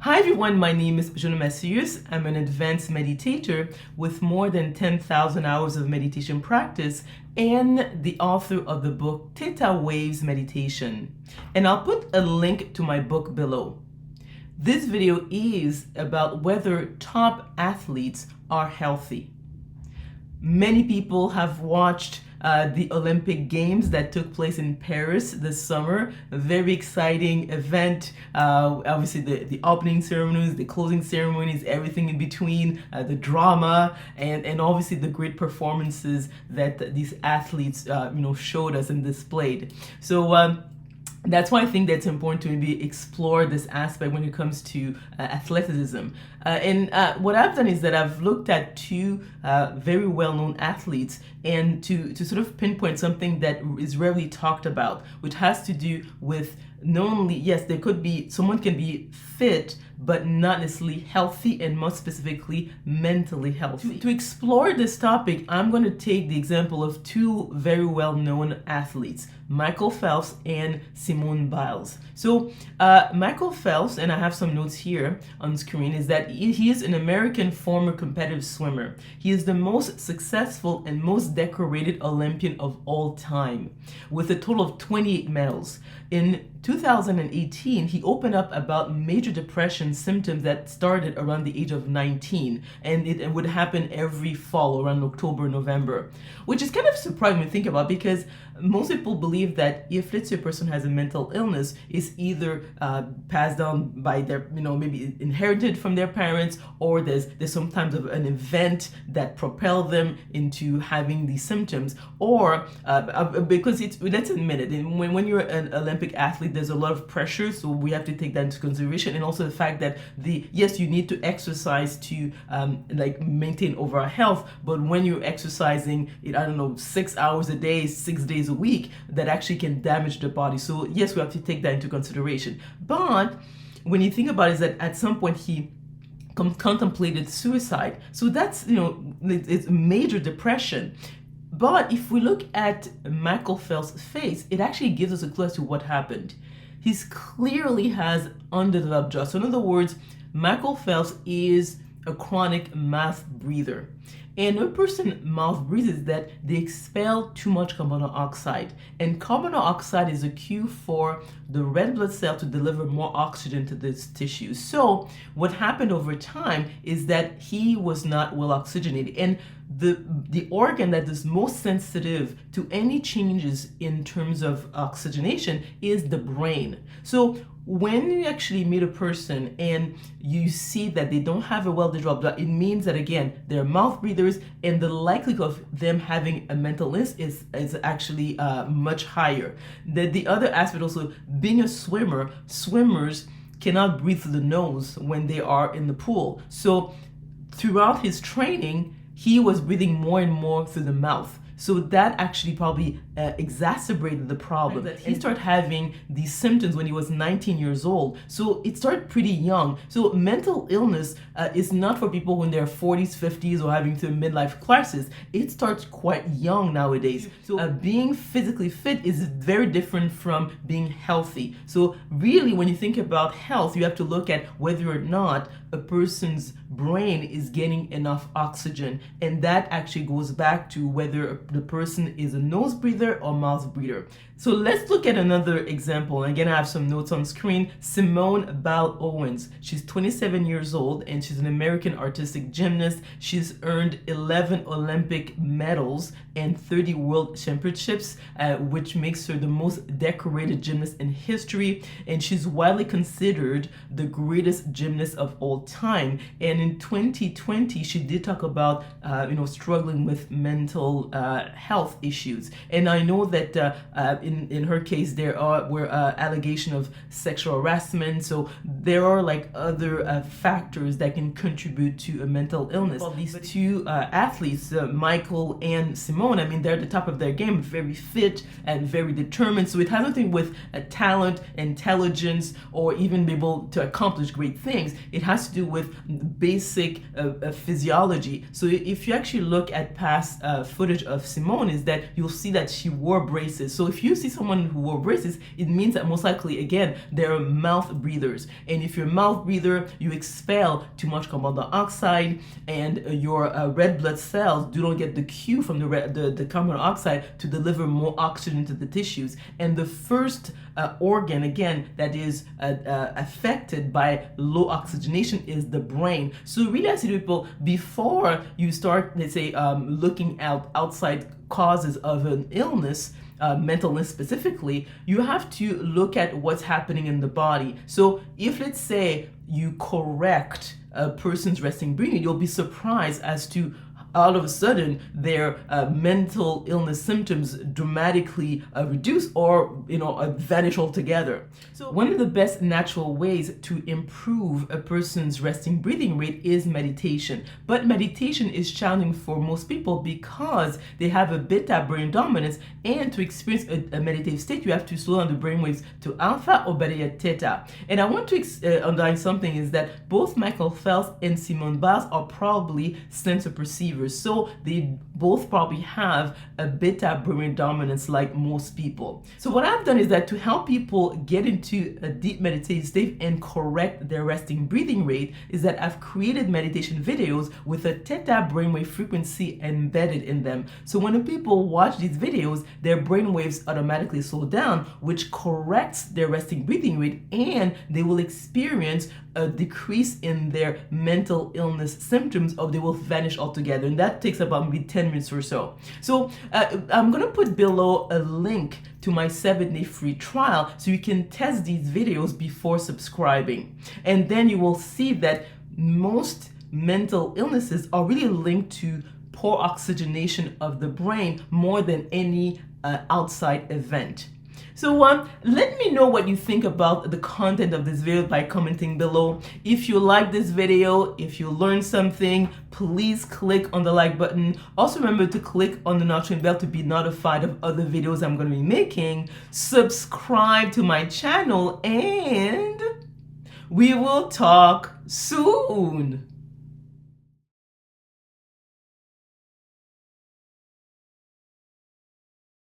Hi everyone, my name is Junon Macéus. I'm an advanced meditator with more than 10,000 hours of meditation practice and the author of the book Theta-Waves Meditation. And I'll put a link to my book below. This video is about whether top athletes are healthy. Many people have watched the Olympic Games that took place in Paris this summer. A very exciting event. Obviously the opening ceremonies, the closing ceremonies, everything in between, the drama, and obviously the great performances that these athletes showed us and displayed. So that's why I think that's important to maybe explore this aspect when it comes to athleticism. What I've done is that I've looked at two very well-known athletes and to sort of pinpoint something that is rarely talked about, which has to do with not only, yes, there could be, someone can be fit, but not necessarily healthy, and more specifically, mentally healthy. To explore this topic, I'm going to take the example of two very well-known athletes, Michael Phelps and Simone Biles. So Michael Phelps, and I have some notes here on screen, is that he is an American former competitive swimmer. He is the most successful and most decorated Olympian of all time, with a total of 28 medals. In 2018, he opened up about major depression symptoms that started around the age of 19, and it would happen every fall around October, November, which is kind of surprising when you think about, because most people believe that if, let's say, a person has a mental illness, it's either passed down by their, maybe inherited from their parents, or there's sometimes of an event that propelled them into having these symptoms, or because let's admit it, when you're an Olympic athlete, there's a lot of pressure, so we have to take that into consideration, and also the fact that yes, you need to exercise to maintain overall health, but when you're exercising, 6 hours a day, 6 days a week, that actually can damage the body. So yes, we have to take that into consideration. But when you think about it, is that at some point he contemplated suicide. So that's, it's major depression. But if we look at Michael Phelps' face, it actually gives us a clue as to what happened. He clearly has undeveloped jaw. So in other words, Michael Phelps is a chronic mouth breather. And a person mouth breathes that they expel too much carbon dioxide. And carbon dioxide is a cue for the red blood cell to deliver more oxygen to this tissue. So what happened over time is that he was not well oxygenated. And the organ that is most sensitive to any changes in terms of oxygenation is the brain. So when you actually meet a person and you see that they don't have a well-developed blood, it means that, again, they're mouth breathers, and the likelihood of them having a mental illness is actually much higher. The other aspect also, being a swimmer, swimmers cannot breathe through the nose when they are in the pool. So throughout his training, he was breathing more and more through the mouth. So that actually probably exacerbated the problem. He started having these symptoms when he was 19 years old. So it started pretty young. So mental illness is not for people when they're 40s, 50s, or having to midlife crisis. It starts quite young nowadays. So being physically fit is very different from being healthy. So really, when you think about health, you have to look at whether or not a person's brain is getting enough oxygen. And that actually goes back to whether the person is a nose breather or mouth breather. So let's look at another example. And again, I have some notes on screen. Simone Biles Owens. She's 27 years old, and she's an American artistic gymnast. She's earned 11 Olympic medals and 30 world championships, which makes her the most decorated gymnast in history. And she's widely considered the greatest gymnast of all time. And in 2020, she did talk about, struggling with mental health issues. And I know that in her case, there were allegations of sexual harassment. So there are other factors that can contribute to a mental illness. Well, these two athletes, Michael and Simone, they're at the top of their game, very fit and very determined. So it has nothing with talent, intelligence, or even be able to accomplish great things. It has to do with basic physiology. So if you actually look at past footage of Simone, is that you'll see that she wore braces. So if you see someone who wore braces, it means that most likely, again, they're mouth breathers. And And if you're a mouth breather, you expel too much carbon dioxide, and your red blood cells do not get the cue from the carbon dioxide to deliver more oxygen to the tissues. And the first organ, again, that is affected by low oxygenation is the brain. So really, I say to people, before you start, let's say, looking outside causes of an illness, mental illness specifically, you have to look at what's happening in the body. So if, let's say, you correct a person's resting breathing, you'll be surprised as to all of a sudden their mental illness symptoms dramatically reduce or vanish altogether. So one of the best natural ways to improve a person's resting breathing rate is meditation. But meditation is challenging for most people because they have a beta brain dominance, and to experience a meditative state you have to slow down the brain waves to alpha or better yet theta. And I want to underline something, is that both Michael Phelps and Simone Biles are probably sensor perceivers. So they both probably have a beta brain dominance like most people. So what I've done is that to help people get into a deep meditative state and correct their resting breathing rate, is that I've created meditation videos with a theta brainwave frequency embedded in them. So when people watch these videos, their brain waves automatically slow down, which corrects their resting breathing rate, and they will experience a decrease in their mental illness symptoms, or they will vanish altogether. And that takes about maybe 10 minutes or so. So I'm going to put below a link to my 7-day free trial so you can test these videos before subscribing. And then you will see that most mental illnesses are really linked to poor oxygenation of the brain more than any outside event. So let me know what you think about the content of this video by commenting below. If you like this video, if you learned something, please click on the like button. Also remember to click on the notification bell to be notified of other videos I'm going to be making. Subscribe to my channel, and we will talk soon.